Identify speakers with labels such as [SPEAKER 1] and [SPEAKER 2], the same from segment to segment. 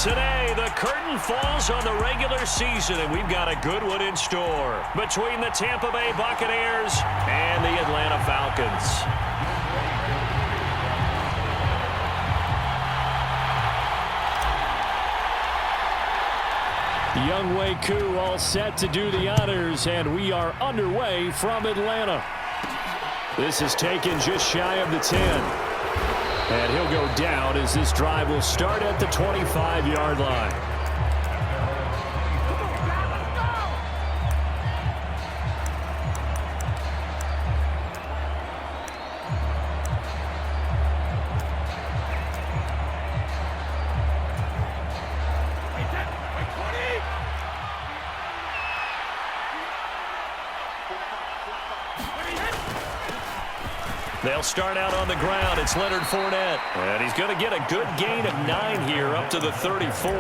[SPEAKER 1] today, the curtain falls on the regular season, and we've got a good one in store between the Tampa Bay Buccaneers and the Atlanta Falcons.
[SPEAKER 2] Young Wei Koo all set to do the honors, and we are underway from Atlanta. This is taken just shy of the 10. And he'll go down as this drive will start at the 25-yard line.
[SPEAKER 1] They'll start out on the ground. It's Leonard Fournette. And he's going to get a good gain of 9 here up to the 34.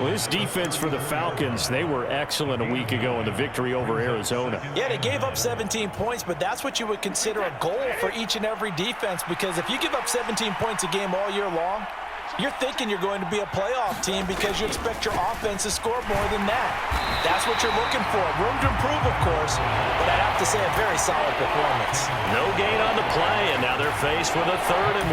[SPEAKER 2] Well, this defense for the Falcons, they were excellent a week ago in the victory over Arizona.
[SPEAKER 3] Yeah, they gave up 17 points, but that's what you would consider a goal for each and every defense, because if you give up 17 points a game all year long, you're thinking you're going to be a playoff team because you expect your offense to score more than that. That's what you're looking for. Room to improve, of course, but I have to say a very solid performance.
[SPEAKER 1] No gain on the play, and now they're faced with a 3rd and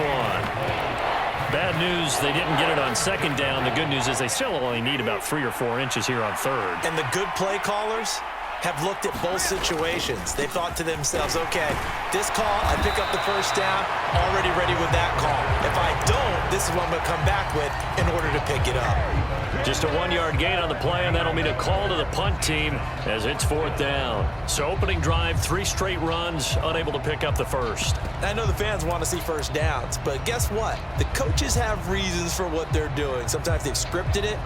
[SPEAKER 1] 1.
[SPEAKER 2] Bad news, they didn't get it on 2nd down. The good news is they still only need about 3 or 4 inches here on 3rd.
[SPEAKER 3] And the good play callers have looked at both situations. They thought to themselves, okay, this call, I pick up the 1st down, already ready with that call. If I don't, this is what I'm going to come back with in order to pick it up.
[SPEAKER 1] Just a 1-yard gain on the play, and that'll mean a call to the punt team as it's 4th down. So opening drive, 3 straight runs, unable to pick up the 1st.
[SPEAKER 3] I know the fans want to see 1st downs, but guess what? The coaches have reasons for what they're doing. Sometimes they've scripted it,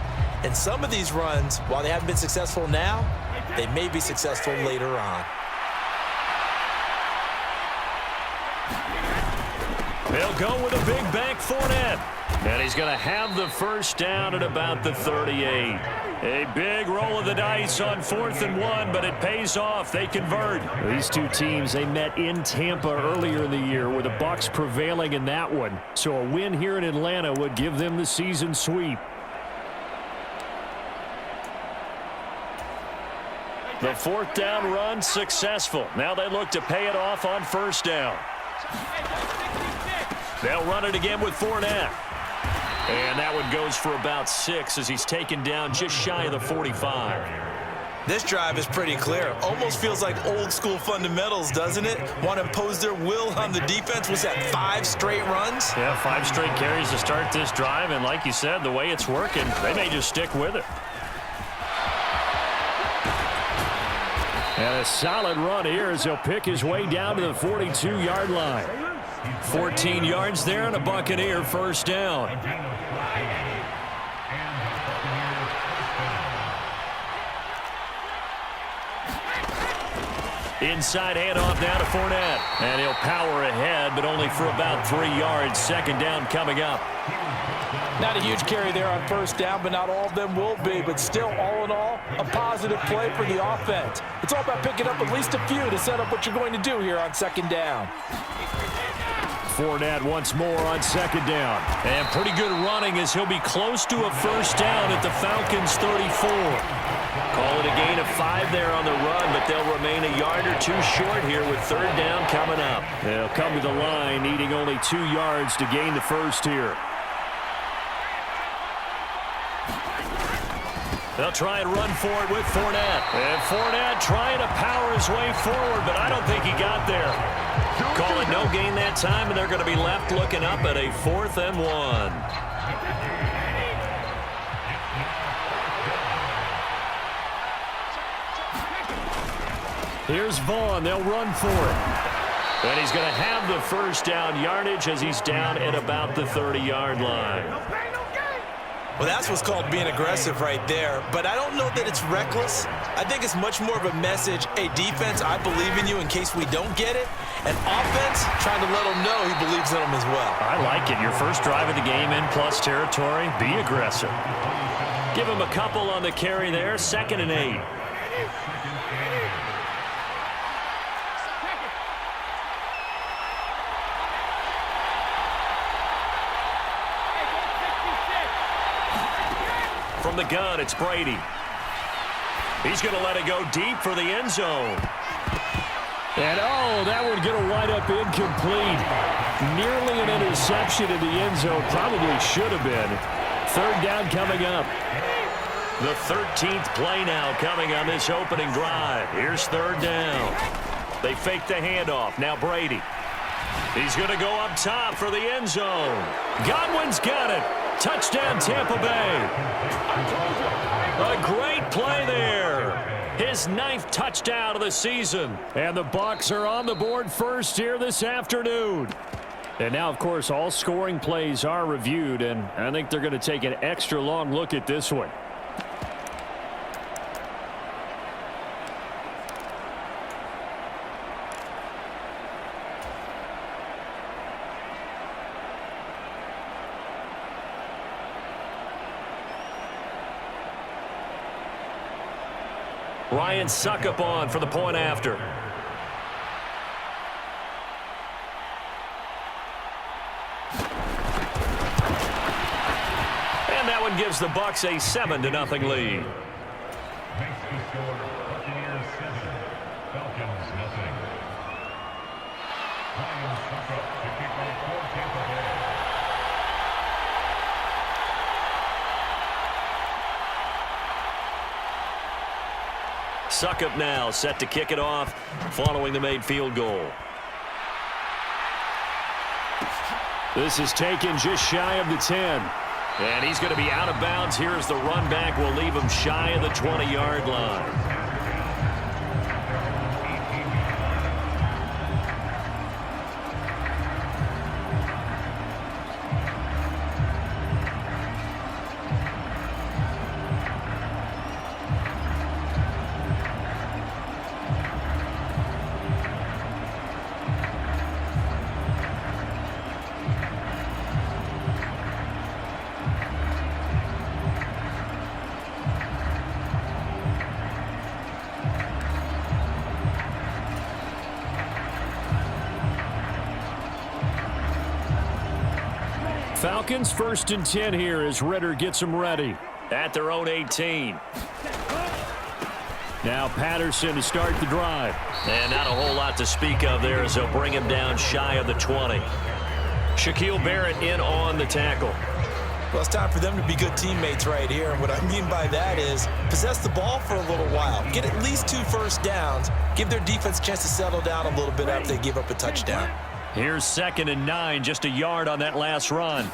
[SPEAKER 3] and some of these runs, while they haven't been successful now, they may be successful later on.
[SPEAKER 1] They'll go with a big bank Fournette. And he's going to have the 1st down at about the 38. A big roll of the dice on 4th and 1, but it pays off. They convert.
[SPEAKER 2] These two teams, they met in Tampa earlier in the year, with the Bucs prevailing in that one. So a win here in Atlanta would give them the season sweep.
[SPEAKER 1] The 4th down run successful. Now they look to pay it off on 1st down. They'll run it again with Fournette. And that one goes for about 6 as he's taken down just shy of the 45.
[SPEAKER 3] This drive is pretty clear. Almost feels like old school fundamentals, doesn't it? Want to impose their will on the defense. Was that 5 straight runs?
[SPEAKER 1] Yeah, 5 straight carries to start this drive. And like you said, the way it's working, they may just stick with it.
[SPEAKER 2] And a solid run here as he'll pick his way down to the 42-yard line.
[SPEAKER 1] 14 yards there and a Buccaneer 1st down. Inside handoff now to Fournette. And he'll power ahead, but only for about 3 yards. 2nd down coming up.
[SPEAKER 3] Not a huge carry there on 1st down, but not all of them will be. But still, all in all, a positive play for the offense. It's all about picking up at least a few to set up what you're going to do here on 2nd down.
[SPEAKER 2] Fournette once more on 2nd down.
[SPEAKER 1] And pretty good running as he'll be close to a 1st down at the Falcons' 34. Call it a gain of 5 there on the run, but they'll remain a yard or 2 short here with 3rd down coming up.
[SPEAKER 2] They'll come to the line, needing only 2 yards to gain the 1st here.
[SPEAKER 1] They'll try and run for it with Fournette. And Fournette trying to power his way forward, but I don't think he got there. Call it no gain that time, and they're going to be left looking up at a 4th and 1.
[SPEAKER 2] Here's Vaughn. They'll run for it.
[SPEAKER 1] And he's going to have the 1st down yardage as he's down at about the 30-yard line.
[SPEAKER 3] Well, that's what's called being aggressive right there. But I don't know that it's reckless. I think it's much more of a message. Hey, defense, I believe in you in case we don't get it. And offense, trying to let them know he believes in them as well.
[SPEAKER 1] I like it. Your first drive of the game in plus territory, be aggressive. Give him a couple on the carry there, 2nd and 8. From the gun, it's Brady. He's going to let it go deep for the end zone.
[SPEAKER 2] And, oh, that one going to wind up incomplete. Nearly an interception in the end zone. Probably should have been. Third down coming up.
[SPEAKER 1] The 13th play now coming on this opening drive. Here's third down. They fake the handoff. Now Brady. He's going to go up top for the end zone. Godwin's got it. Touchdown, Tampa Bay. A great play there. His 9th touchdown of the season.
[SPEAKER 2] And the Bucs are on the board first here this afternoon. And now, of course, all scoring plays are reviewed, and I think they're going to take an extra long look at this one.
[SPEAKER 1] Ryan Suckup on for the point after. And that one gives the Bucs a 7-0 lead.
[SPEAKER 4] Makes the score Buccaneers 7, Falcons 0. Ryan Suckup to kick off for Tampa Bay.
[SPEAKER 1] Suckup now set to kick it off following the made field goal.
[SPEAKER 2] This is taken just shy of the 10.
[SPEAKER 1] And he's going to be out of bounds. Here's the run back. We'll leave him shy of the 20-yard line.
[SPEAKER 2] Falcons 1st and 10 here as Ritter gets them ready.
[SPEAKER 1] At their own 18.
[SPEAKER 2] Now Patterson to start the drive.
[SPEAKER 1] And not a whole lot to speak of there as they'll bring him down shy of the 20. Shaquille Barrett in on the tackle.
[SPEAKER 3] Well, it's time for them to be good teammates right here. And what I mean by that is possess the ball for a little while. Get at least 2 first downs. Give their defense a chance to settle down a little bit after they give up a touchdown.
[SPEAKER 1] Here's 2nd and 9, just a yard on that last run.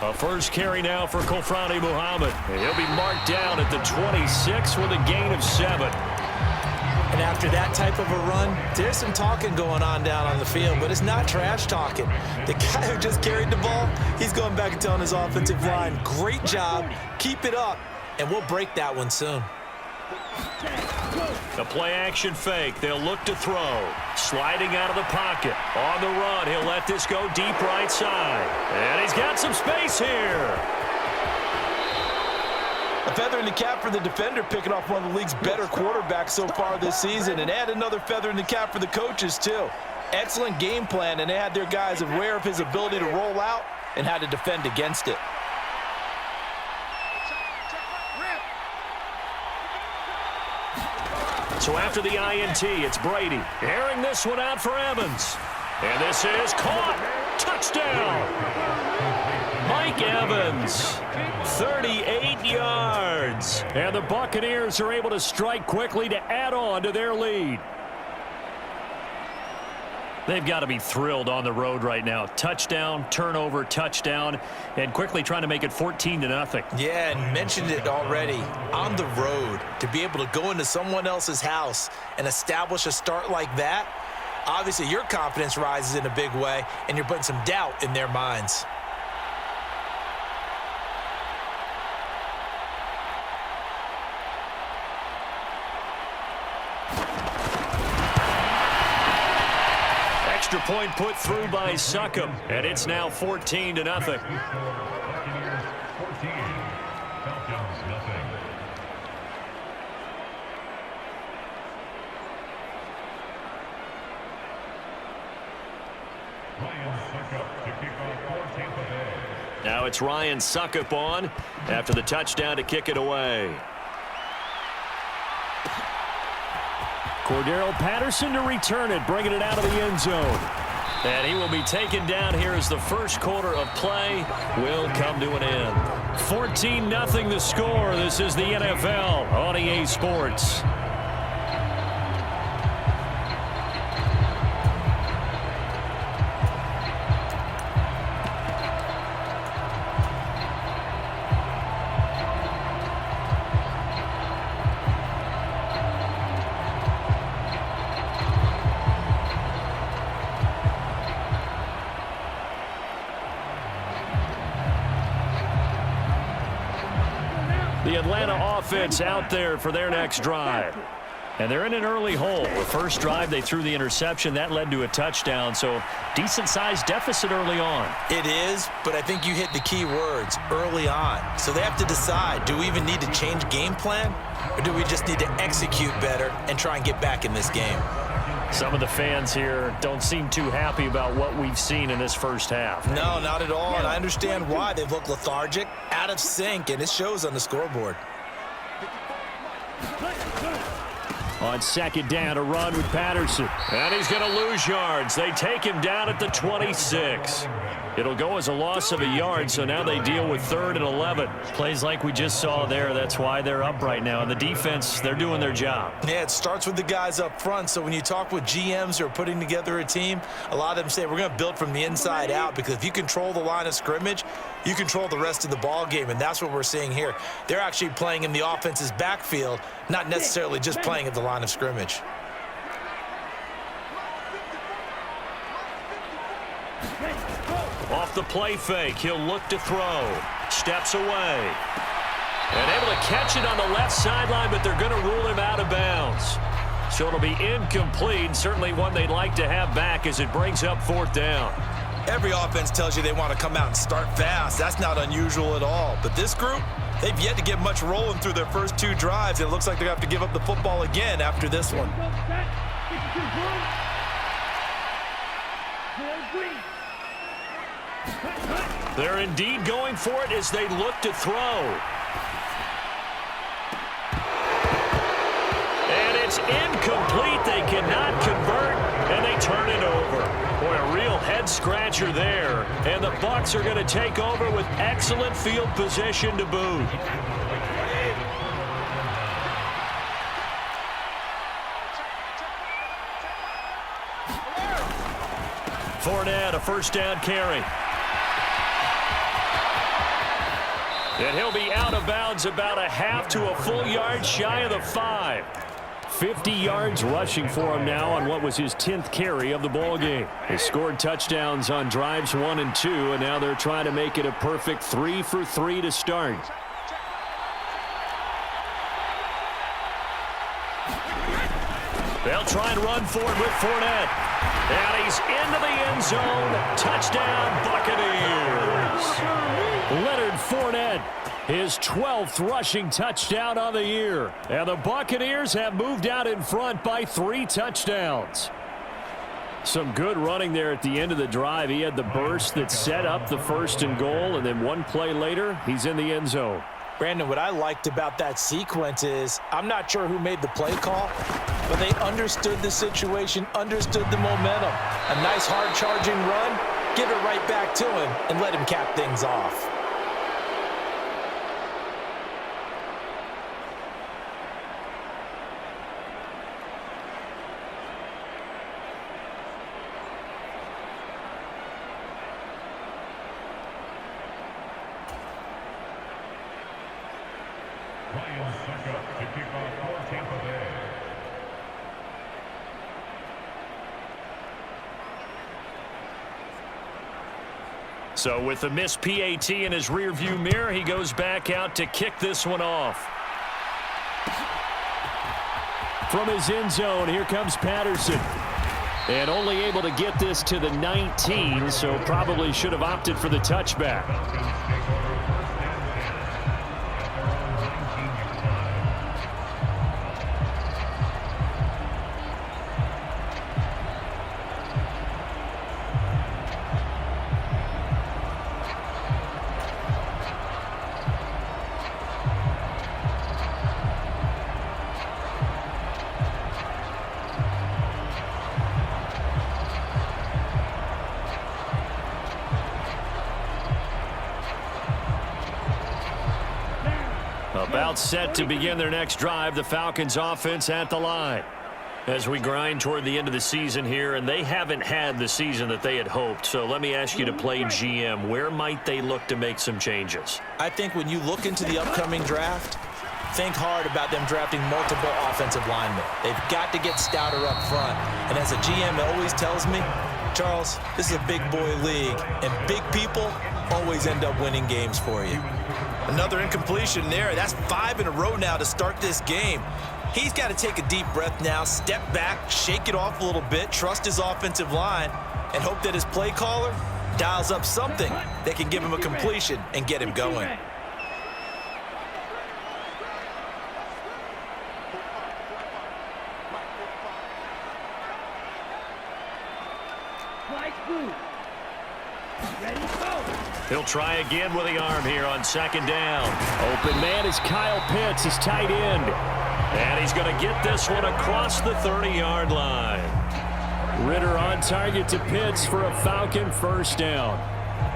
[SPEAKER 1] A first carry now for Kofrani Muhammad. He'll be marked down at the 26 with a gain of 7.
[SPEAKER 3] And after that type of a run, there's some talking going on down on the field, but it's not trash talking. The guy who just carried the ball, he's going back and telling his offensive line, great job, keep it up, and we'll break that one soon.
[SPEAKER 1] The play-action fake. They'll look to throw. Sliding out of the pocket. On the run, he'll let this go deep right side. And he's got some space here.
[SPEAKER 3] A feather in the cap for the defender, picking off one of the league's better quarterbacks so far this season. And add another feather in the cap for the coaches, too. Excellent game plan, and they had their guys aware of his ability to roll out and how to defend against it.
[SPEAKER 1] So after the INT, it's Brady. Airing this one out for Evans. And this is caught. Touchdown. Mike Evans, 38 yards.
[SPEAKER 2] And the Buccaneers are able to strike quickly to add on to their lead.
[SPEAKER 1] They've got to be thrilled on the road right now. Touchdown, turnover, touchdown, and quickly trying to make it 14-0.
[SPEAKER 3] Yeah, and mentioned it already. On the road, to be able to go into someone else's house and establish a start like that, obviously your confidence rises in a big way, and you're putting some doubt in their minds.
[SPEAKER 1] Extra point put through by Suckup, and it's now 14-0.
[SPEAKER 4] Buccaneers 14, Falcons 0. Ryan Suckup to kick off for Tampa Bay.
[SPEAKER 1] Now it's Ryan Suckup on after the touchdown to kick it away.
[SPEAKER 2] Cordero Patterson to return it, bringing it out of the end zone.
[SPEAKER 1] And he will be taken down here as the first quarter of play will come to an end.
[SPEAKER 2] 14-0 the score. This is the NFL on EA Sports. The Atlanta offense out there for their next drive. And they're in an early hole. The first drive, they threw the interception. That led to a touchdown, so decent-sized deficit early on.
[SPEAKER 3] It is, but I think you hit the key words, early on. So they have to decide, do we even need to change game plan, or do we just need to execute better and try and get back in this game?
[SPEAKER 2] Some of the fans here don't seem too happy about what we've seen in this first half.
[SPEAKER 3] No, not at all, and I understand why. They've looked lethargic, out of sync, and it shows on the scoreboard.
[SPEAKER 2] On second down, a run with Patterson.
[SPEAKER 1] And he's going to lose yards. They take him down at the 26. It'll go as a loss of a yard, so now they deal with 3rd and 11.
[SPEAKER 2] Plays like we just saw there. That's why they're up right now. And the defense, they're doing their job.
[SPEAKER 3] Yeah, it starts with the guys up front. So when you talk with GMs who are putting together a team, a lot of them say we're going to build from the inside out, because if you control the line of scrimmage, you control the rest of the ball game, and that's what we're seeing here. They're actually playing in the offense's backfield, not necessarily just playing at the line of scrimmage.
[SPEAKER 1] Off the play fake, he'll look to throw. Steps away. And able to catch it on the left sideline, but they're going to rule him out of bounds. So it'll be incomplete, certainly one they'd like to have back as it brings up 4th down.
[SPEAKER 3] Every offense tells you they want to come out and start fast. That's not unusual at all. But this group, they've yet to get much rolling through their first 2 drives. It looks like they're going to have to give up the football again after this one.
[SPEAKER 1] They're indeed going for it as they look to throw. And it's incomplete. They cannot convert, and they turn it over. Boy, a real head-scratcher there. And the Bucs are going to take over with excellent field position to boot. Fournette, a first down carry. And he'll be out of bounds about a half to a full yard shy of the 5.
[SPEAKER 2] 50 yards rushing for him now on what was his 10th carry of the ball game. They scored touchdowns on drives 1 and 2, and now they're trying to make it a perfect 3 for 3 to start.
[SPEAKER 1] They'll try and run forward with Fournette. And he's into the end zone. Touchdown, Buccaneers.
[SPEAKER 2] Leonard Fournette, his 12th rushing touchdown on the year. And the Buccaneers have moved out in front by 3 touchdowns. Some good running there at the end of the drive. He had the burst that set up the 1st and goal, and then one play later, he's in the end zone.
[SPEAKER 3] Brandon, what I liked about that sequence is, I'm not sure who made the play call, but they understood the situation, understood the momentum. A nice hard charging run, give it right back to him, and let him cap things off.
[SPEAKER 4] Ryan Suckup to kick off for Tampa Bay.
[SPEAKER 1] So with the missed PAT in his rearview mirror, he goes back out to kick this one off.
[SPEAKER 2] From his end zone, here comes Patterson. And only able to get this to the 19, so probably should have opted for the touchback. About set to begin their next drive, the Falcons offense at the line. As we grind toward the end of the season here, and they haven't had the season that they had hoped. So let me ask you to play GM. Where might they look to make some changes?
[SPEAKER 3] I think when you look into the upcoming draft, think hard about them drafting multiple offensive linemen. They've got to get stouter up front. And as a GM, it always tells me, Charles, this is a big boy league, and big people always end up winning games for you. Another incompletion there. That's 5 in a row now to start this game. He's got to take a deep breath now, step back, shake it off a little bit, trust his offensive line, and hope that his play caller dials up something that can give him a completion and get him going.
[SPEAKER 2] He'll try again with the arm here on second down. Open man is Kyle Pitts, his tight end. And he's going to get this one across the 30-yard line. Ritter on target to Pitts for a Falcon first down.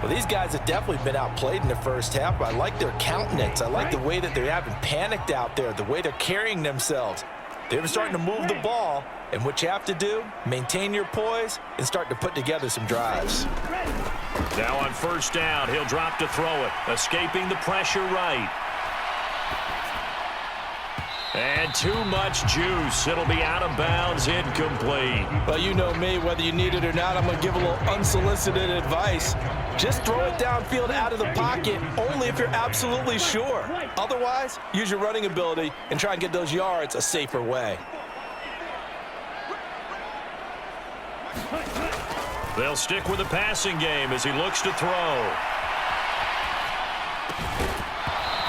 [SPEAKER 3] Well, these guys have definitely been outplayed in the first half. I like their countenance. I like the way that they haven't panicked out there, the way they're carrying themselves. They're starting to move the ball, and what you have to do, maintain your poise and start to put together some drives.
[SPEAKER 2] Now on first down, he'll drop to throw it, escaping the pressure right. And too much juice. It'll be out of bounds, incomplete.
[SPEAKER 3] Well, you know me, whether you need it or not, I'm going to give a little unsolicited advice. Just throw it downfield out of the pocket, only if you're absolutely sure. Otherwise, use your running ability and try and get those yards a safer way.
[SPEAKER 2] They'll stick with the passing game as he looks to throw.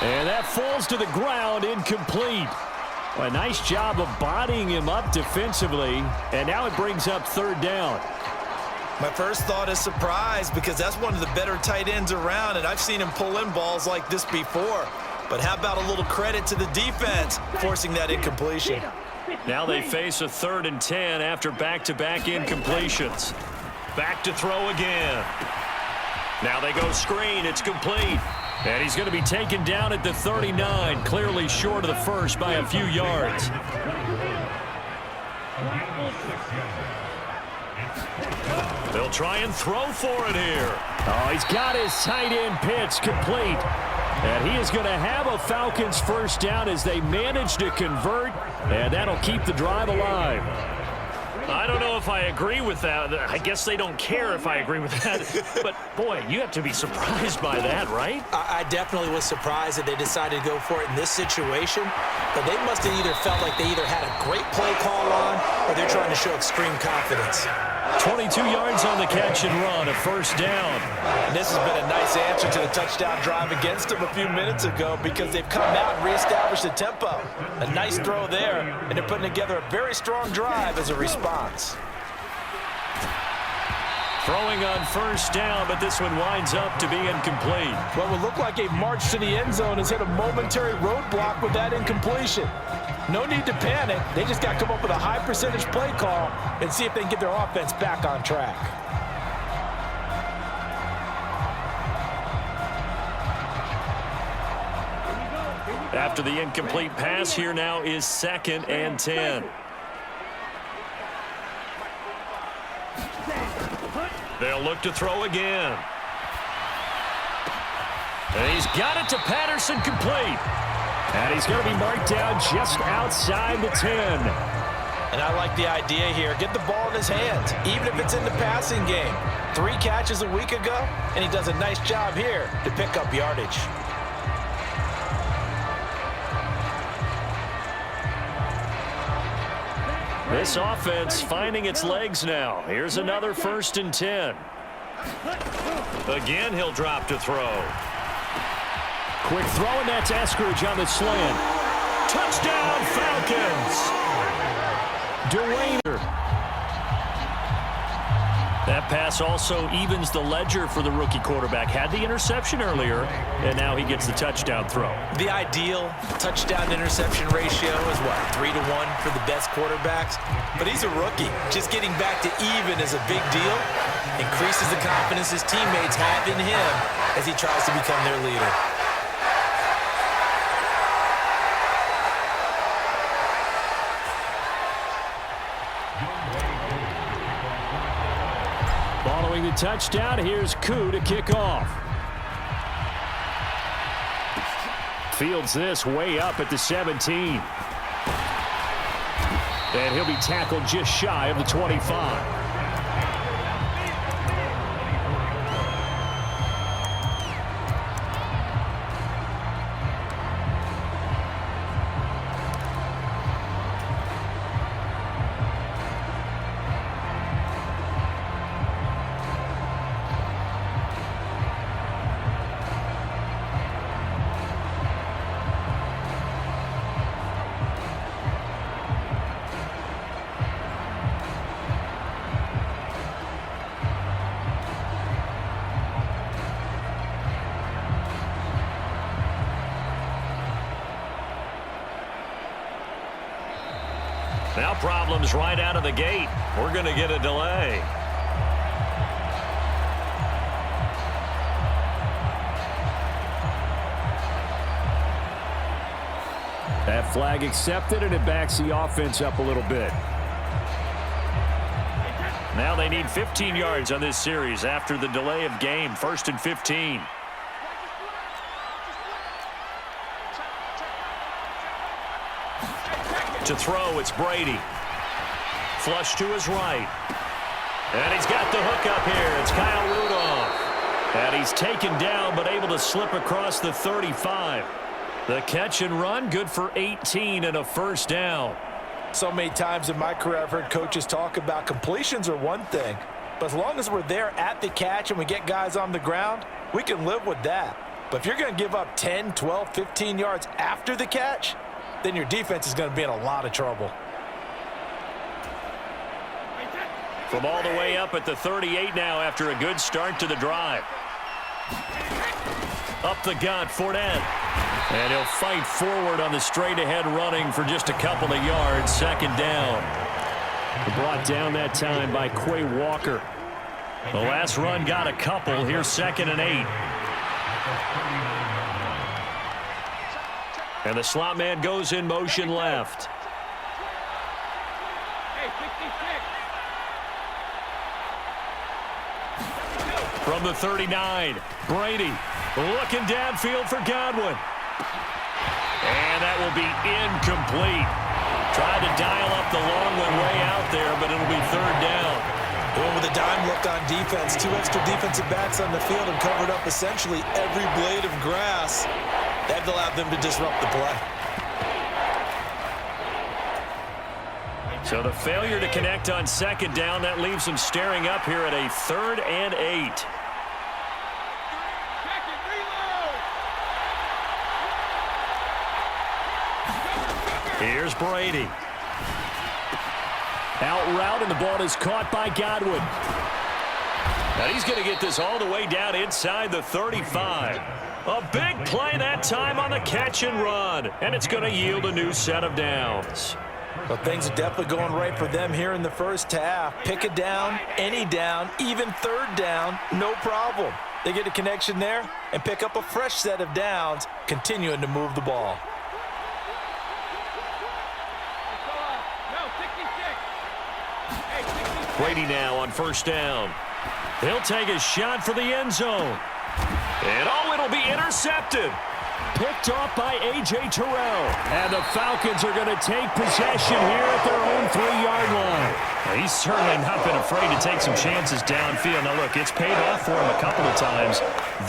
[SPEAKER 2] And that falls to the ground, incomplete. A nice job of bodying him up defensively, and now it brings up third down.
[SPEAKER 3] My first thought is surprise, because that's one of the better tight ends around, and I've seen him pull in balls like this before. But how about a little credit to the defense forcing that incompletion?
[SPEAKER 2] Now they face a 3rd and 10 after back-to-back incompletions. Back to throw again. Now they go screen. It's complete. And he's going to be taken down at the 39, clearly short of the first by a few yards. They'll try and throw for it here. Oh, he's got his tight end Pitts complete. And he is going to have a Falcons first down as they manage to convert, and that'll keep the drive alive. I don't know if I agree with that. I guess they don't care if I agree with that. But, boy, you have to be surprised by that, right?
[SPEAKER 3] I definitely was surprised that they decided to go for it in this situation. But they must have either felt like they either had a great play call on or they're trying to show extreme confidence.
[SPEAKER 2] 22 yards on the catch and run, a first down.
[SPEAKER 3] And this has been a nice answer to the touchdown drive against them a few minutes ago, because they've come out and reestablished the tempo. A nice throw there, and they're putting together a very strong drive as a response.
[SPEAKER 2] Throwing on first down, but this one winds up to be incomplete.
[SPEAKER 3] What would look like a march to the end zone has hit a momentary roadblock with that incompletion. No need to panic. They just got to come up with a high percentage play call and see if they can get their offense back on track.
[SPEAKER 2] After the incomplete pass, here now is 2nd and 10. They'll look to throw again. And he's got it to Patterson, complete. And he's going to be marked down just outside the 10.
[SPEAKER 3] And I like the idea here. Get the ball in his hands, even if it's in the passing game. 3 catches a week ago, and he does a nice job here to pick up yardage.
[SPEAKER 2] This offense finding its legs now. Here's another 1st and 10. Again, he'll drop to throw. Quick throw, and that's Eskridge on the slant. Touchdown, Falcons! Dwayne. That pass also evens the ledger for the rookie quarterback. Had the interception earlier, and now he gets the touchdown throw.
[SPEAKER 3] The ideal touchdown-interception ratio is what, 3 to 1 for the best quarterbacks? But he's a rookie. Just getting back to even is a big deal. Increases the confidence his teammates have in him as he tries to become their leader.
[SPEAKER 2] touchdown. Here's Koo to kick off. Fields this way up at the 17. And he'll be tackled just shy of the 25.
[SPEAKER 1] Now problems right out of the gate. We're going to get a delay.
[SPEAKER 2] That flag accepted, and it backs the offense up a little bit.
[SPEAKER 1] Now they need 15 yards on this series after the delay of game. 1st and 15. To throw, it's Brady. Flush to his right. And he's got the hook up here. It's Kyle Rudolph. And he's taken down but able to slip across the 35. The catch and run, good for 18 and a first down.
[SPEAKER 3] So many times in my career I've heard coaches talk about completions are one thing, but as long as we're there at the catch and we get guys on the ground, we can live with that. But if you're going to give up 10, 12, 15 yards after the catch, then your defense is going to be in a lot of trouble.
[SPEAKER 1] From all the way up at the 38 now after a good start to the drive. Up the gut, Fournette. And he'll fight forward on the straight-ahead running for just a couple of yards. 2nd down.
[SPEAKER 2] Brought down that time by Quay Walker.
[SPEAKER 1] The last run got a couple. Here's 2nd and 8. And the slot man goes in motion left. From the 39, Brady looking downfield for Godwin. And that will be incomplete. Tried to dial up the long one way out there, but it'll be 3rd down.
[SPEAKER 3] Well, with a dime look on defense, 2 extra defensive backs on the field and covered up essentially every blade of grass. That allowed them to disrupt the play.
[SPEAKER 1] So the failure to connect on 2nd down, that leaves them staring up here at a 3rd and 8. Here's Brady.
[SPEAKER 2] Out route, and the ball is caught by Godwin.
[SPEAKER 1] Now he's going to get this all the way down inside the 35. A big play that time on the catch and run. And it's going to yield a new set of downs.
[SPEAKER 3] Well, things are definitely going right for them here in the first half. Pick a down, any down, even 3rd down, no problem. They get a connection there and pick up a fresh set of downs, continuing to move the ball.
[SPEAKER 1] Brady now on 1st down. He'll take a shot for the end zone. And it'll be intercepted.
[SPEAKER 2] Picked off by A.J. Terrell. And the Falcons are going to take possession here at their own 3-yard line.
[SPEAKER 1] Well, he's certainly not been afraid to take some chances downfield. Now, look, it's paid off for him a couple of times.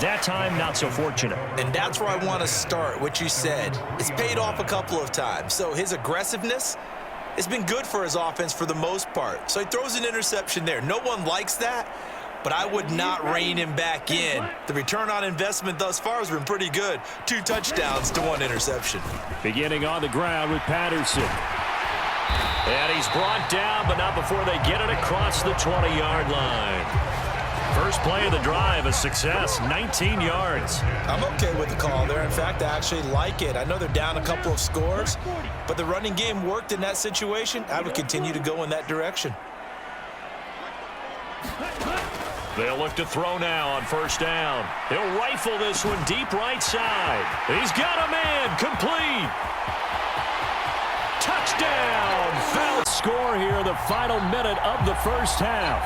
[SPEAKER 1] That time, not so fortunate.
[SPEAKER 3] And that's where I want to start, what you said. It's paid off a couple of times. So his aggressiveness, it's been good for his offense for the most part. So he throws an interception there. No one likes that, but I would not rein him back in. The return on investment thus far has been pretty good. 2 touchdowns to 1 interception.
[SPEAKER 2] Beginning on the ground with Patterson.
[SPEAKER 1] And he's brought down, but not before they get it across the 20-yard line. First play of the drive, a success, 19 yards.
[SPEAKER 3] I'm okay with the call there. In fact, I actually like it. I know they're down a couple of scores, but the running game worked in that situation. I would continue to go in that direction.
[SPEAKER 1] They'll look to throw now on 1st down. He'll rifle this one deep right side. He's got a man, complete. Touchdown!
[SPEAKER 2] Foul score here, the final minute of the first half.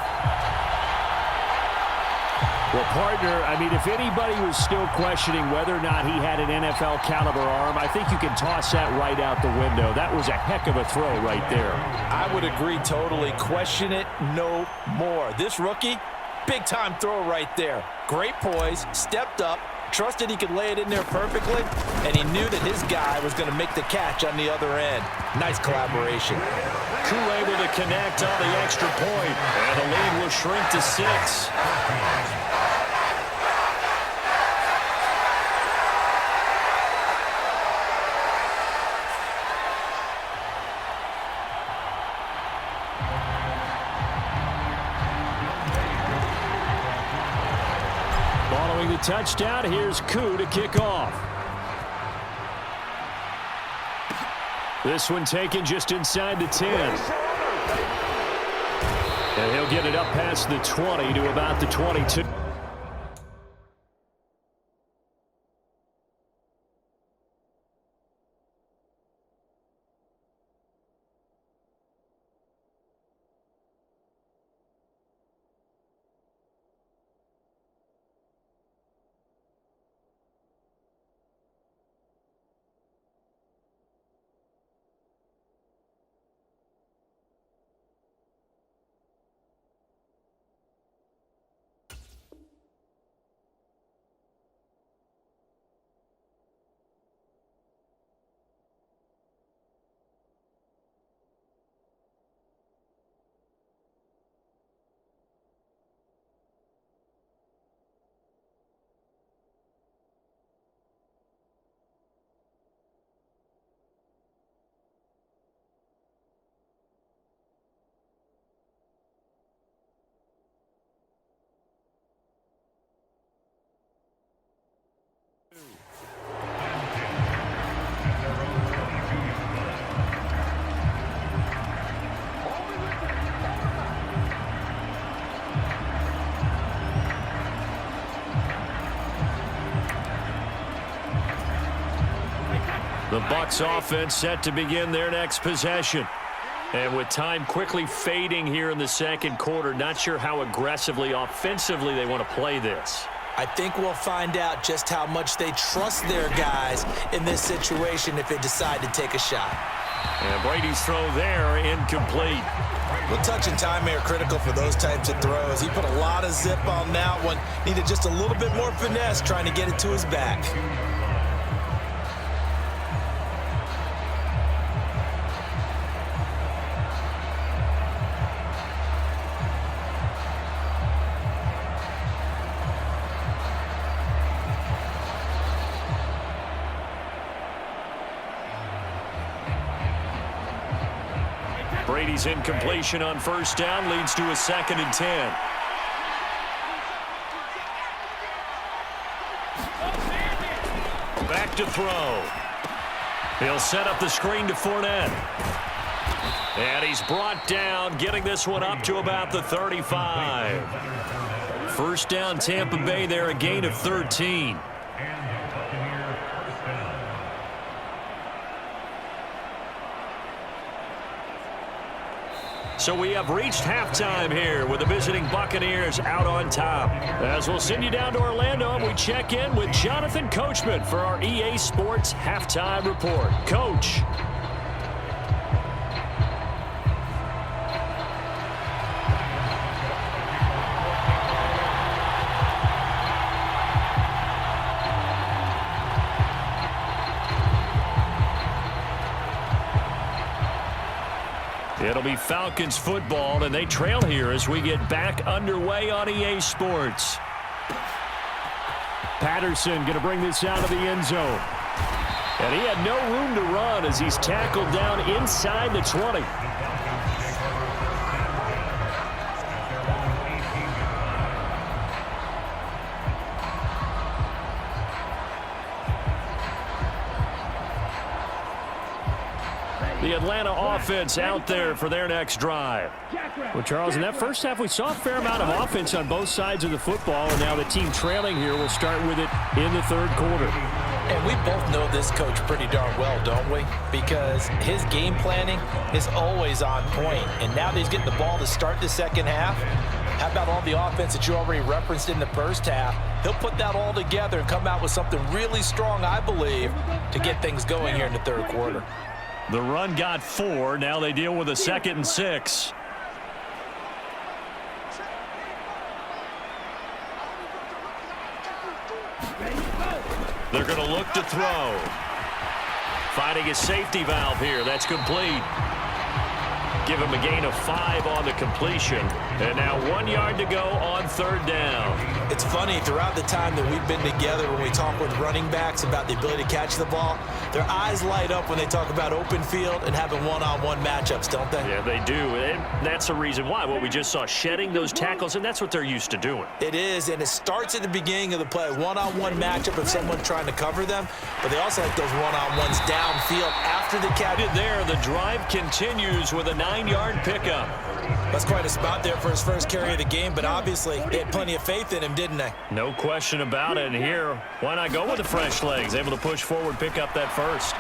[SPEAKER 2] Well, partner, I mean, if anybody was still questioning whether or not he had an NFL caliber arm, I think you can toss that right out the window. That was a heck of a throw right there.
[SPEAKER 3] I would agree totally. Question it no more. This rookie, big-time throw right there. Great poise, stepped up, trusted he could lay it in there perfectly, and he knew that his guy was going to make the catch on the other end. Nice collaboration.
[SPEAKER 1] Koo able to connect on the extra point, and the lead will shrink to 6.
[SPEAKER 2] Following the touchdown, here's Koo to kick off. This one taken just inside the 10. And he'll get it up past the 20 to about the 22.
[SPEAKER 1] The Bucs offense set to begin their next possession. And with time quickly fading here in the second quarter, not sure how aggressively, offensively they want to play this.
[SPEAKER 3] I think we'll find out just how much they trust their guys in this situation if they decide to take a shot.
[SPEAKER 1] And Brady's throw there, incomplete.
[SPEAKER 3] Well, touch and time are critical for those types of throws. He put a lot of zip on that one. Needed just a little bit more finesse trying to get it to his back.
[SPEAKER 1] Brady's incompletion on first down leads to a 2nd and 10. Back to throw. He'll set up the screen to Fournette. And he's brought down, getting this one up to about the 35. First down, Tampa Bay there, a gain of 13. So we have reached halftime here with the visiting Buccaneers out on top. As we'll send you down to Orlando, and we check in with Jonathan Coachman for our EA Sports Halftime Report. Coach. It'll be Falcons football, and they trail here as we get back underway on EA Sports.
[SPEAKER 2] Patterson going to bring this out of the end zone. And he had no room to run as he's tackled down inside the 20.
[SPEAKER 1] The Atlanta offense out there for their next drive.
[SPEAKER 2] Well, Charles, in that first half, we saw a fair amount of offense on both sides of the football, and now the team trailing here will start with it in the third quarter.
[SPEAKER 3] And we both know this coach pretty darn well, don't we? Because his game planning is always on point. And now that he's getting the ball to start the second half, How about all the offense that you already referenced in the first half? He'll put that all together and come out with something really strong, I believe, to get things going here in the third quarter.
[SPEAKER 2] The run got 4. Now they deal with a 2nd and 6. They're going to look to throw. Finding a safety valve here. That's complete. Give him a gain of 5 on the completion. And now 1 yard to go on third down.
[SPEAKER 3] It's funny, throughout the time that we've been together, when we talk with running backs about the ability to catch the ball, their eyes light up when they talk about open field and having one-on-one matchups, don't they?
[SPEAKER 2] Yeah, they do. And that's the reason why. What we just saw, shedding those tackles, and that's what they're used to doing.
[SPEAKER 3] It is, and it starts at the beginning of the play. One-on-one matchup of someone trying to cover them, but they also like those one-on-ones downfield after the catch.
[SPEAKER 2] There, the drive continues with a 9-yard pickup.
[SPEAKER 3] That's quite a spot there for his first carry of the game, but obviously they had plenty of faith in him, didn't they?
[SPEAKER 2] No question about it. And here, why not go with the fresh legs? Able to push forward, pick up that first.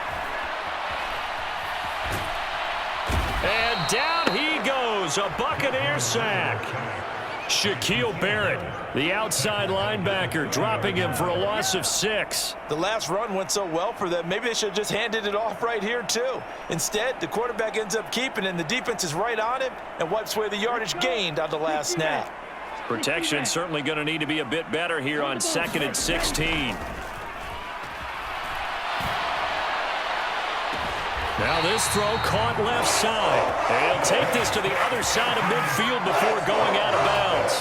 [SPEAKER 2] And down he goes, a Buccaneer sack. Shaquille Barrett, the outside linebacker, dropping him for a loss of 6.
[SPEAKER 3] The last run went so well for them. Maybe they should have just handed it off right here, too. Instead, the quarterback ends up keeping it, and the defense is right on him and wipes away the yardage gained on the last snap.
[SPEAKER 2] Protection certainly going to need to be a bit better here on 2nd and 16. Now this throw caught left side. And he'll take this to the other side of midfield before going out of bounds.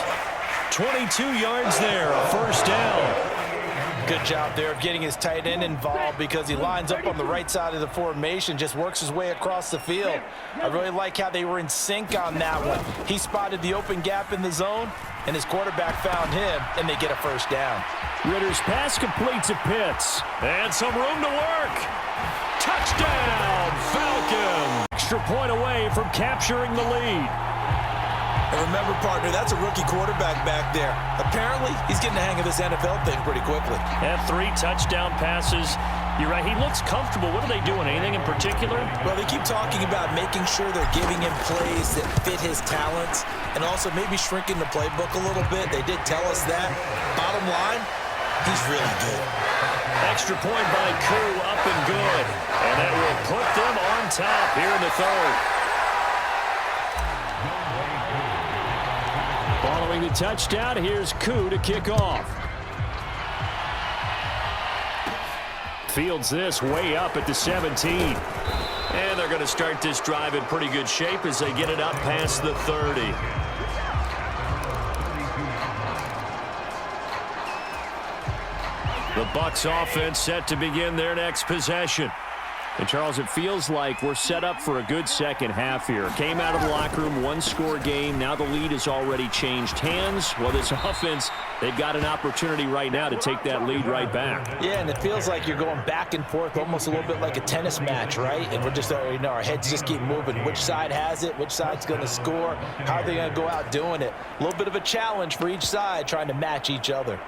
[SPEAKER 2] 22 yards there, a first down.
[SPEAKER 3] Good job there of getting his tight end involved because he lines up on the right side of the formation, just works his way across the field. I really like how they were in sync on that one. He spotted the open gap in the zone, and his quarterback found him, and they get a first down.
[SPEAKER 2] Ritter's pass completes at Pitts. And some room to work. Touchdown, Falcons! Extra point away from capturing the lead.
[SPEAKER 3] And remember, partner, that's a rookie quarterback back there. Apparently, he's getting the hang of this NFL thing pretty quickly.
[SPEAKER 2] And 3 touchdown passes. You're right, he looks comfortable. What are they doing? Anything in particular?
[SPEAKER 3] Well, they keep talking about making sure they're giving him plays that fit his talents and also maybe shrinking the playbook a little bit. They did tell us that. Bottom line, he's really good.
[SPEAKER 2] Extra point by Koo, up and good. And that will put them on top here in the third. Following the touchdown, here's Koo to kick off. Fields this way up at the 17. And they're going to start this drive in pretty good shape as they get it up past the 30. The Bucs offense set to begin their next possession. And, Charles, it feels like we're set up for a good second half here. Came out of the locker room, 1-score game. Now the lead has already changed hands. Well, this offense, they've got an opportunity right now to take that lead right back.
[SPEAKER 3] Yeah, and it feels like you're going back and forth almost a little bit like a tennis match, right? And we're just, our heads just keep moving. Which side has it? Which side's going to score? How are they going to go out doing it? A little bit of a challenge for each side trying to match each other.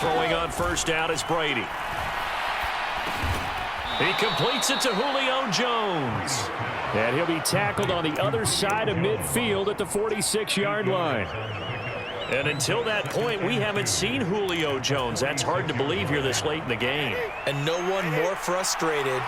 [SPEAKER 2] Throwing on first down is Brady. He completes it to Julio Jones. And he'll be tackled on the other side of midfield at the 46-yard line. And until that point, we haven't seen Julio Jones. That's hard to believe here this late in the game.
[SPEAKER 3] And no one more frustrated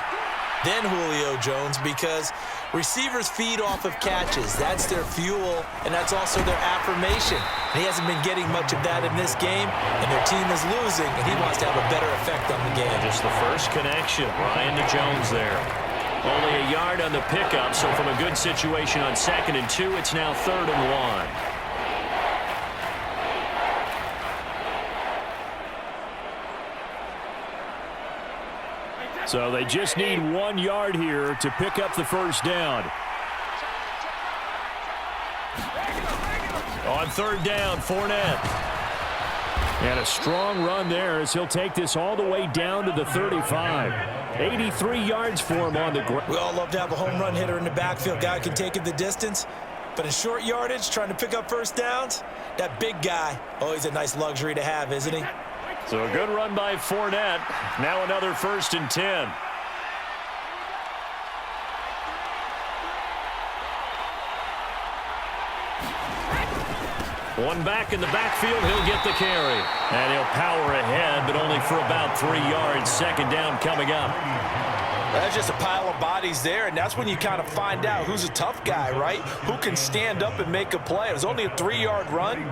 [SPEAKER 3] than Julio Jones because receivers feed off of catches. That's their fuel, and that's also their affirmation. And he hasn't been getting much of that in this game, and their team is losing, and he wants to have a better effect on the game.
[SPEAKER 2] Just the first connection, Ryan to Jones there. Only a yard on the pickup, so from a good situation on 2nd and 2, it's now 3rd and 1. So they just need 1 yard here to pick up the first down. On 3rd down, Fournette. And a strong run there as he'll take this all the way down to the 35. 83 yards for him on the ground.
[SPEAKER 3] We all love to have a home run hitter in the backfield. Guy can take it the distance. But in short yardage, trying to pick up first downs, that big guy, always a nice luxury to have, isn't he?
[SPEAKER 2] So a good run by Fournette. Now another 1st and 10. One back in the backfield, he'll get the carry. And he'll power ahead, but only for about 3 yards. 2nd down coming up.
[SPEAKER 3] That's just a pile of bodies there, and that's when you kind of find out who's a tough guy, right? Who can stand up and make a play. It was only a 3-yard run,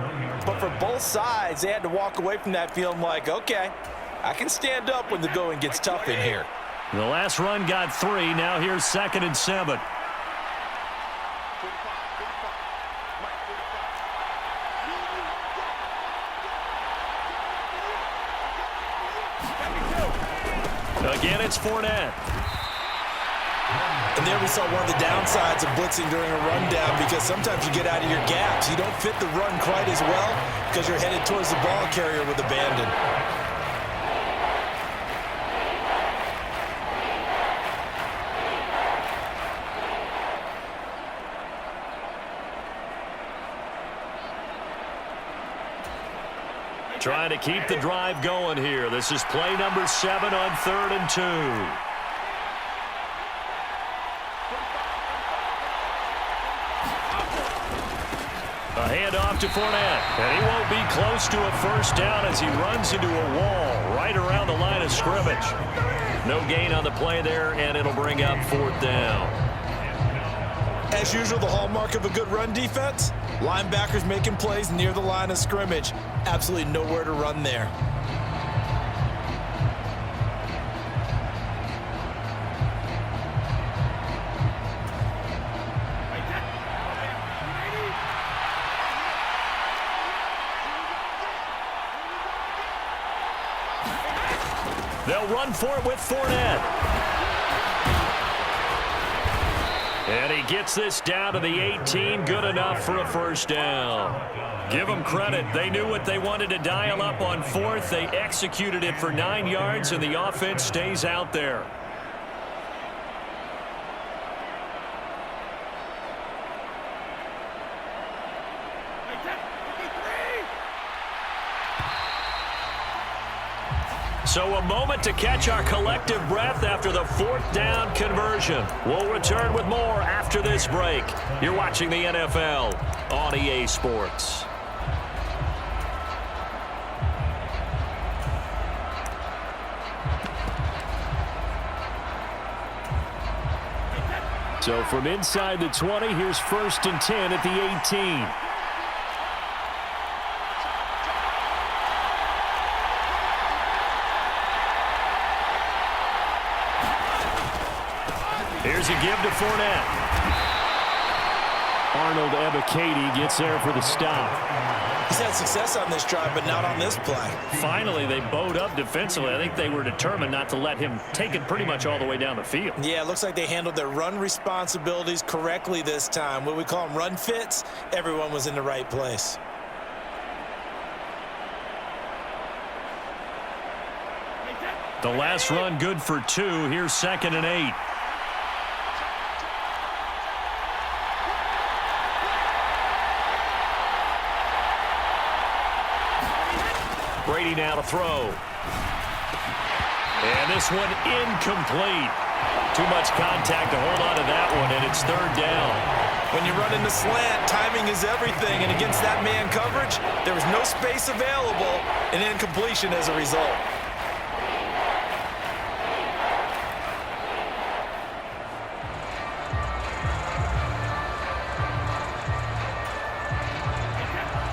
[SPEAKER 3] but for both sides, they had to walk away from that feeling like, okay, I can stand up when the going gets tough in here.
[SPEAKER 2] The last run got 3. Now here's 2nd and 7. Again, it's Fournette.
[SPEAKER 3] And there we saw one of the downsides of blitzing during a rundown, because sometimes you get out of your gaps. You don't fit the run quite as well because you're headed towards the ball carrier with abandon.
[SPEAKER 2] Trying to keep the drive going here. This is play number 7 on 3rd and 2. A handoff to Fournette, and he won't be close to a first down as he runs into a wall right around the line of scrimmage. No gain on the play there, and it'll bring up 4th down.
[SPEAKER 3] As usual, the hallmark of a good run defense, linebackers making plays near the line of scrimmage. Absolutely nowhere to run there.
[SPEAKER 2] They'll run for it with Fournette. And he gets this down to the 18. Good enough for a first down. Give them credit. They knew what they wanted to dial up on 4th. They executed it for 9 yards, and the offense stays out there. So a moment to catch our collective breath after the 4th down conversion. We'll return with more after this break. You're watching the NFL on EA Sports. So from inside the 20, here's 1st and 10 at the 18. Here's a give to Fournette. Arnold Ebiketie gets there for the stop.
[SPEAKER 3] He's had success on this drive, but not on this play.
[SPEAKER 2] Finally, they bowed up defensively. I think they were determined not to let him take it pretty much all the way down the field.
[SPEAKER 3] Yeah, it looks like they handled their run responsibilities correctly this time. What we call them run fits, everyone was in the right place.
[SPEAKER 2] The last run good for 2. Here's 2nd and 8. Brady now to throw. And this one incomplete. Too much contact to hold on to that one, and it's 3rd down.
[SPEAKER 3] When you run in the slant, timing is everything, and against that man coverage, there was no space available, and incompletion as a result.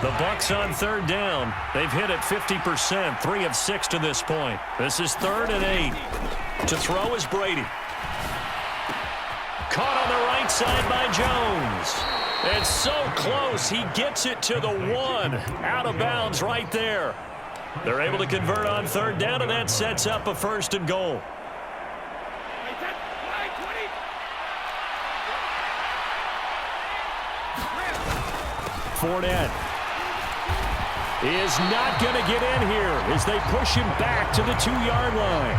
[SPEAKER 2] The Bucs on 3rd down. They've hit it 50%, 3 of 6 to this point. This is 3rd and 8. To throw is Brady. Caught on the right side by Jones. And so close, he gets it to the 1. Out of bounds right there. They're able to convert on 3rd down, and that sets up a 1st and goal. Fournette is not going to get in here as they push him back to the 2-yard line.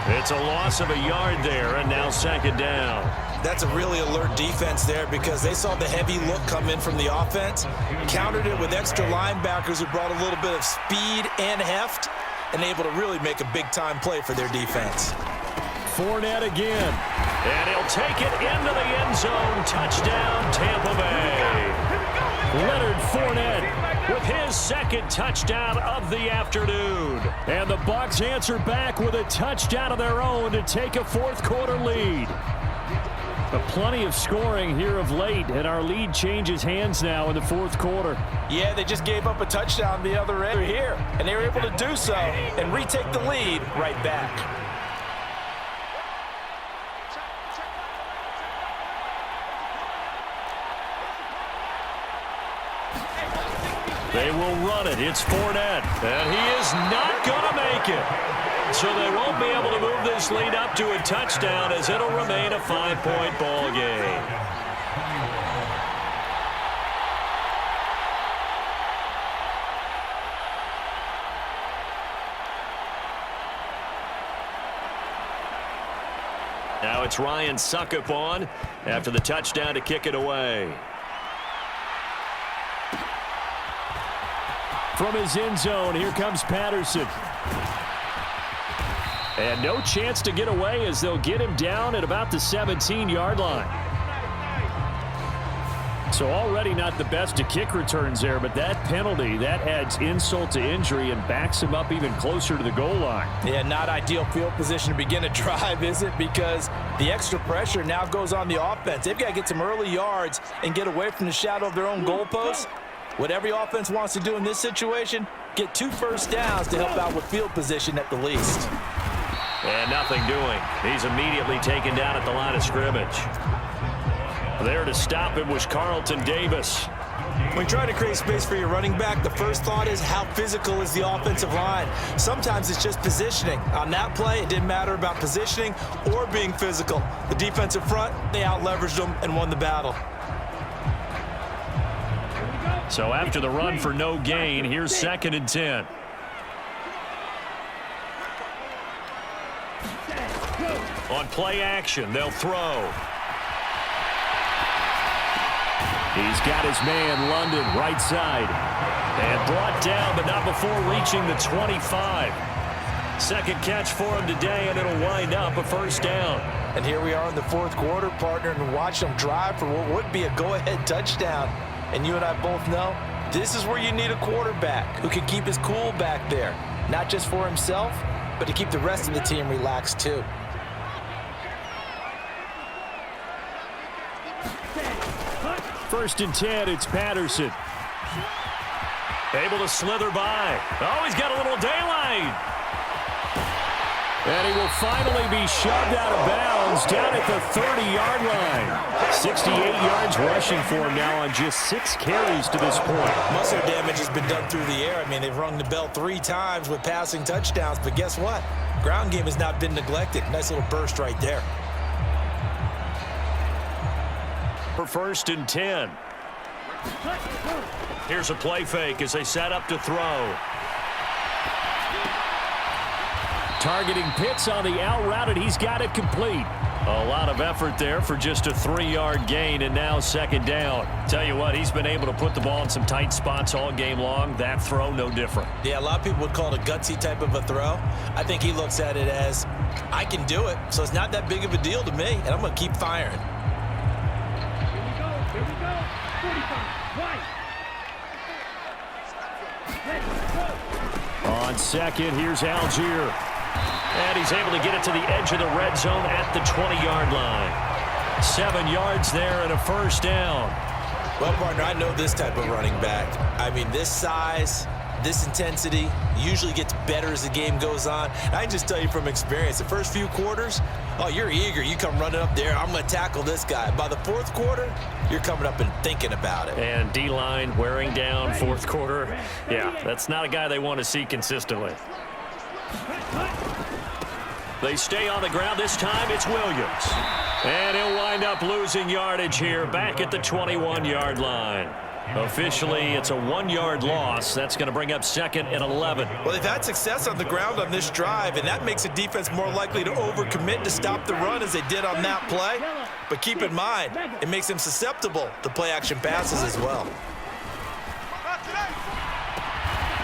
[SPEAKER 1] It's a loss of a yard there, and now second down.
[SPEAKER 3] That's a really alert defense there because they saw the heavy look come in from the offense, countered it with extra linebackers who brought a little bit of speed and heft, and able to really make a big-time play for their defense.
[SPEAKER 2] Fournette again.
[SPEAKER 1] And he'll take it into the end zone. Touchdown, Tampa Bay.
[SPEAKER 2] Leonard Fournette with his second touchdown of the afternoon. And the Bucs answer back with a touchdown of their own to take a fourth-quarter lead. But plenty of scoring here of late, and our lead changes hands now in the fourth quarter.
[SPEAKER 3] Yeah, they just gave up a touchdown the other end here, and they were able to do so and retake the lead right back.
[SPEAKER 1] They will run it. It's Fournette. And he is not going to make it. So they won't be able to move this lead up to a touchdown as it'll remain a 5-point ball game. Now it's Ryan Suckup on after the touchdown to kick it away.
[SPEAKER 2] From his end zone, here comes Patterson. And no chance to get away as they'll get him down at about the 17-yard line. So already not the best of kick returns there, but that penalty, that adds insult to injury and backs him up even closer to the goal line.
[SPEAKER 3] Yeah, not ideal field position to begin a drive, is it? Because the extra pressure now goes on the offense. They've got to get some early yards and get away from the shadow of their own goalposts. What every offense wants to do in this situation, get 2 first downs to help out with field position at the least.
[SPEAKER 1] And nothing doing. He's immediately taken down at the line of scrimmage. There to stop him was Carlton Davis.
[SPEAKER 3] When trying to create space for your running back, the first thought is how physical is the offensive line. Sometimes it's just positioning. On that play, it didn't matter about positioning or being physical. The defensive front, they out-leveraged them and won the battle.
[SPEAKER 1] So after the run for no gain, here's 2nd and 10. On play action, they'll throw.
[SPEAKER 2] He's got his man, London, right side.
[SPEAKER 1] And brought down, but not before reaching the 25. Second catch for him today, and it'll wind up a first down.
[SPEAKER 3] And here we are in the fourth quarter, partner, and watch them drive for what would be a go-ahead touchdown. And you and I both know this is where you need a quarterback who can keep his cool back there. Not just for himself, but to keep the rest of the team relaxed too.
[SPEAKER 2] First and 10, it's Patterson.
[SPEAKER 1] Able to slither by. Oh, he's got a little daylight.
[SPEAKER 2] And he will finally be shoved out of bounds down at the 30-yard line. 68 yards rushing for him now on just 6 carries to this point.
[SPEAKER 3] Muscle damage has been done through the air. I mean, they've rung the bell 3 times with passing touchdowns, but guess what? Ground game has not been neglected. Nice little burst right there.
[SPEAKER 1] For 1st and 10. Here's a play fake as they set up to throw.
[SPEAKER 2] Targeting Pitts on the out route, and he's got it complete.
[SPEAKER 1] A lot of effort there for just a 3-yard gain, and now 2nd down. Tell you what, he's been able to put the ball in some tight spots all game long. That throw, no different.
[SPEAKER 3] Yeah, a lot of people would call it a gutsy type of a throw. I think he looks at it as, I can do it, so it's not that big of a deal to me, and I'm going to keep firing.
[SPEAKER 4] Here we go. 45. Right.
[SPEAKER 2] On 2nd, here's Algier.
[SPEAKER 1] And he's able to get it to the edge of the red zone at the 20-yard line. 7 yards there and a first down.
[SPEAKER 3] Well, partner, I know this type of running back. I mean, this size, this intensity usually gets better as the game goes on. And I can just tell you from experience, the first few quarters, oh, you're eager. You come running up there, I'm going to tackle this guy. By the fourth quarter, you're coming up and thinking about it.
[SPEAKER 1] And D-line wearing down fourth quarter. Yeah, that's not a guy they want to see consistently. They stay on the ground. This time it's Williams. And he'll wind up losing yardage here back at the 21-yard line. Officially, it's a 1-yard loss. That's going to bring up 2nd and 11.
[SPEAKER 3] Well, they've had success on the ground on this drive, and that makes a defense more likely to overcommit to stop the run as they did on that play. But keep in mind, it makes them susceptible to play-action passes as well.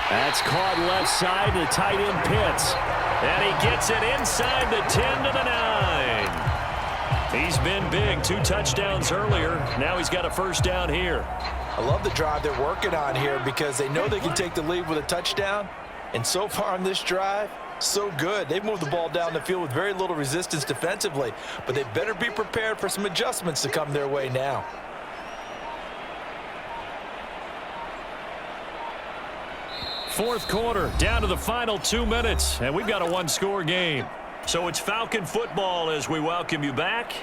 [SPEAKER 2] That's caught left side to the tight end Pitts.
[SPEAKER 1] And he gets it inside the 10 to the 9. He's been big. 2 touchdowns earlier. Now he's got a first down here.
[SPEAKER 3] I love the drive they're working on here because they know they can take the lead with a touchdown. And so far on this drive, so good. They've moved the ball down the field with very little resistance defensively. But they better be prepared for some adjustments to come their way now.
[SPEAKER 1] Fourth quarter, down to the final 2 minutes, and we've got a 1-score game. So it's Falcon football as we welcome you back.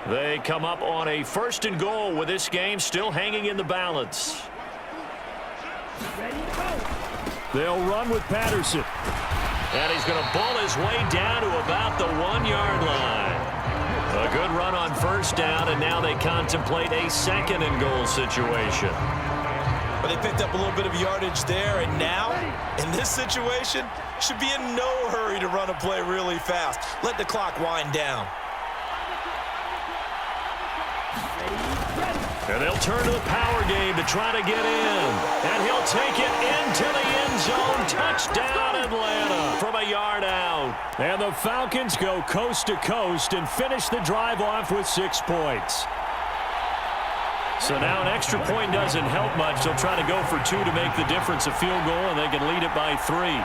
[SPEAKER 1] They come up on a 1st and goal with this game still hanging in the balance.
[SPEAKER 2] They'll run with Patterson.
[SPEAKER 1] And he's going to bull his way down to about the 1-yard line. A good run on first down, and now they contemplate a 2nd and goal situation.
[SPEAKER 3] But they picked up a little bit of yardage there, and now, in this situation, should be in no hurry to run a play really fast. Let the clock wind down.
[SPEAKER 1] And they'll turn to the power game to try to get in. And he'll take it into the end zone. Touchdown, Atlanta, from a yard out.
[SPEAKER 2] And the Falcons go coast to coast and finish the drive off with 6 points.
[SPEAKER 1] So now an extra point doesn't help much. They'll try to go for 2 to make the difference a field goal, and they can lead it by 3.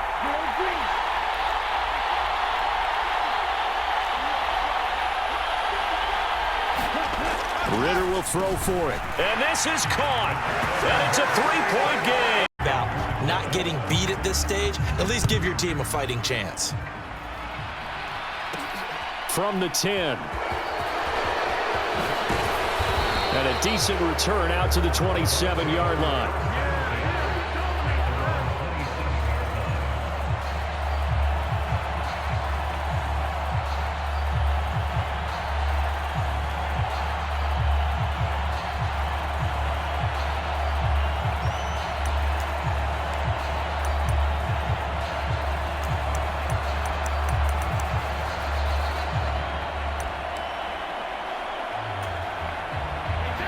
[SPEAKER 2] Ritter will throw for it.
[SPEAKER 1] And this is caught. And it's a 3-point game.
[SPEAKER 3] About not getting beat at this stage, at least give your team a fighting chance.
[SPEAKER 2] From the 10. And a decent return out to the 27-yard line.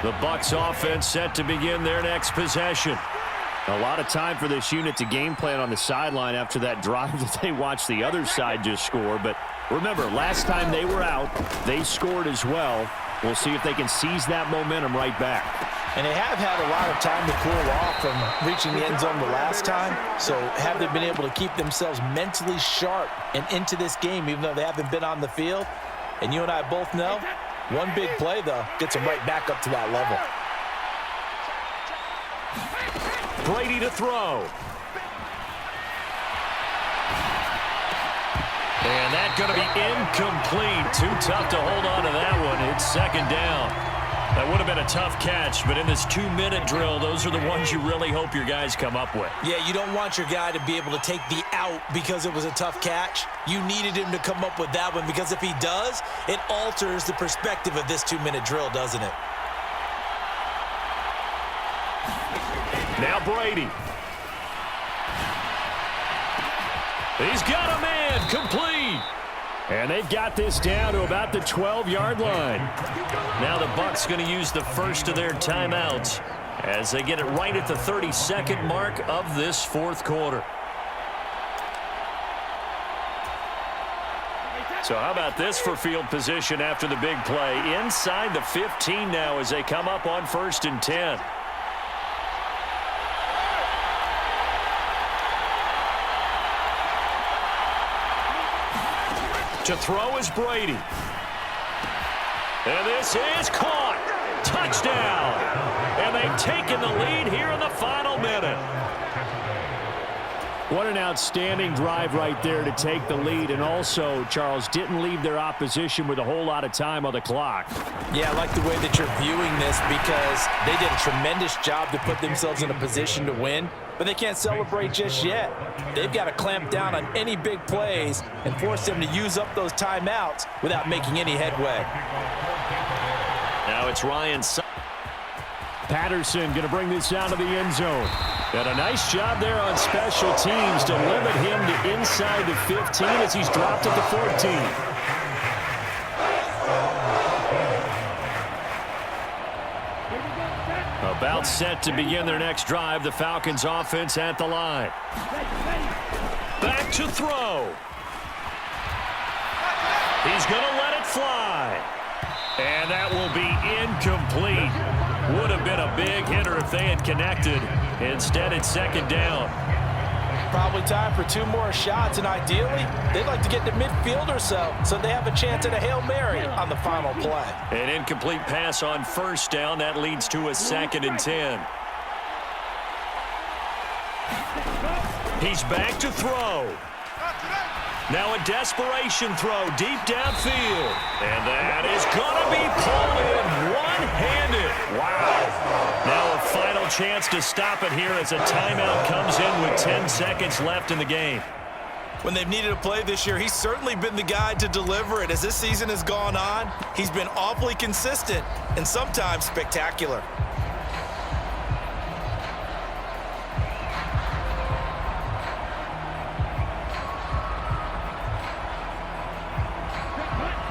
[SPEAKER 1] The Bucs offense set to begin their next possession.
[SPEAKER 2] A lot of time for this unit to game plan on the sideline after that drive that they watched the other side just score. But remember, last time they were out, they scored as well. We'll see if they can seize that momentum right back.
[SPEAKER 3] And they have had a lot of time to cool off from reaching the end zone the last time. So have they been able to keep themselves mentally sharp and into this game, even though they haven't been on the field? And you and I both know, one big play, though, gets them right back up to that level.
[SPEAKER 1] Brady to throw. And that's going to be incomplete. Too tough to hold on to that one. It's 2nd down. That would have been a tough catch, but in this 2-minute drill, those are the ones you really hope your guys come up with.
[SPEAKER 3] Yeah, you don't want your guy to be able to take the out because it was a tough catch. You needed him to come up with that one because if he does, it alters the perspective of this 2-minute drill, doesn't it?
[SPEAKER 1] Now Brady. He's got a man, complete.
[SPEAKER 2] And they've got this down to about the 12-yard line.
[SPEAKER 1] Now the Bucs going to use the first of their timeouts as they get it right at the 32nd mark of this fourth quarter. So how about this for field position after the big play? Inside the 15 now as they come up on 1st and 10. To throw is Brady. And this is caught. Touchdown. And they've taken the lead here in the final minute.
[SPEAKER 2] What an outstanding drive right there to take the lead. And also, Charles, didn't leave their opposition with a whole lot of time on the clock.
[SPEAKER 3] Yeah, I like the way that you're viewing this because they did a tremendous job to put themselves in a position to win. But they can't celebrate just yet. They've got to clamp down on any big plays and force them to use up those timeouts without making any headway.
[SPEAKER 1] Now it's Ryan.
[SPEAKER 2] Patterson going to bring this out of the end zone. And a nice job there on special teams to limit him to inside the 15 as he's dropped at the 14. About set to begin their next drive. The Falcons offense at the line. Back to throw. He's going to let it fly. And that will be incomplete. Would have been a big hitter if they had connected. Instead, it's second down.
[SPEAKER 3] Probably time for 2 more shots, and ideally, they'd like to get to midfield or so they have a chance at a Hail Mary on the final play.
[SPEAKER 1] An incomplete pass on first down. That leads to a 2nd and 10. He's back to throw. Now a desperation throw deep downfield. And that is going to be pulled in one-handed. Wow. Now a final chance to stop it here as a timeout comes in with 10 seconds left in the game.
[SPEAKER 3] When they've needed a play this year, he's certainly been the guy to deliver it. As this season has gone on, he's been awfully consistent and sometimes spectacular.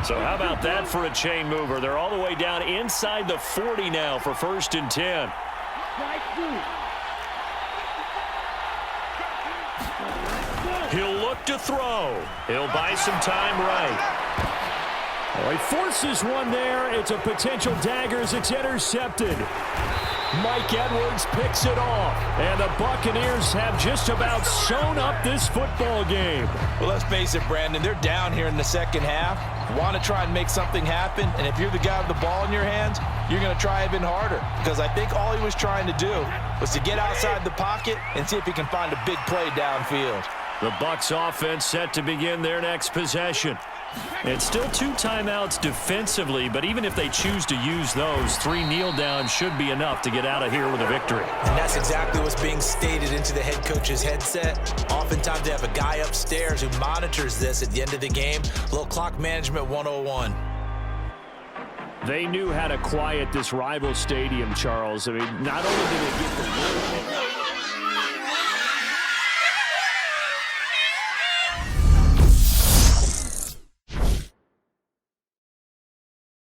[SPEAKER 1] So how about that for a chain mover? They're all the way down inside the 40 now for 1st and 10. He'll look to throw. He'll buy some time right.
[SPEAKER 2] Well, he forces one there. It's a potential dagger as it's intercepted. Mike Edwards picks it off. And the Buccaneers have just about sewn up this football game.
[SPEAKER 3] Well, let's face it, Brandon. They're down here in the second half. Want to try and make something happen. And if you're the guy with the ball in your hands, you're going to try even harder. Because I think all he was trying to do was to get outside the pocket and see if he can find a big play downfield.
[SPEAKER 1] The Bucs offense set to begin their next possession. It's still 2 timeouts defensively, but even if they choose to use those, 3 kneel downs should be enough to get out of here with a victory.
[SPEAKER 3] And that's exactly what's being stated into the head coach's headset. Oftentimes they have a guy upstairs who monitors this at the end of the game. A little clock management 101.
[SPEAKER 2] They knew how to quiet this rival stadium, Charles. I mean, not only did they get the win,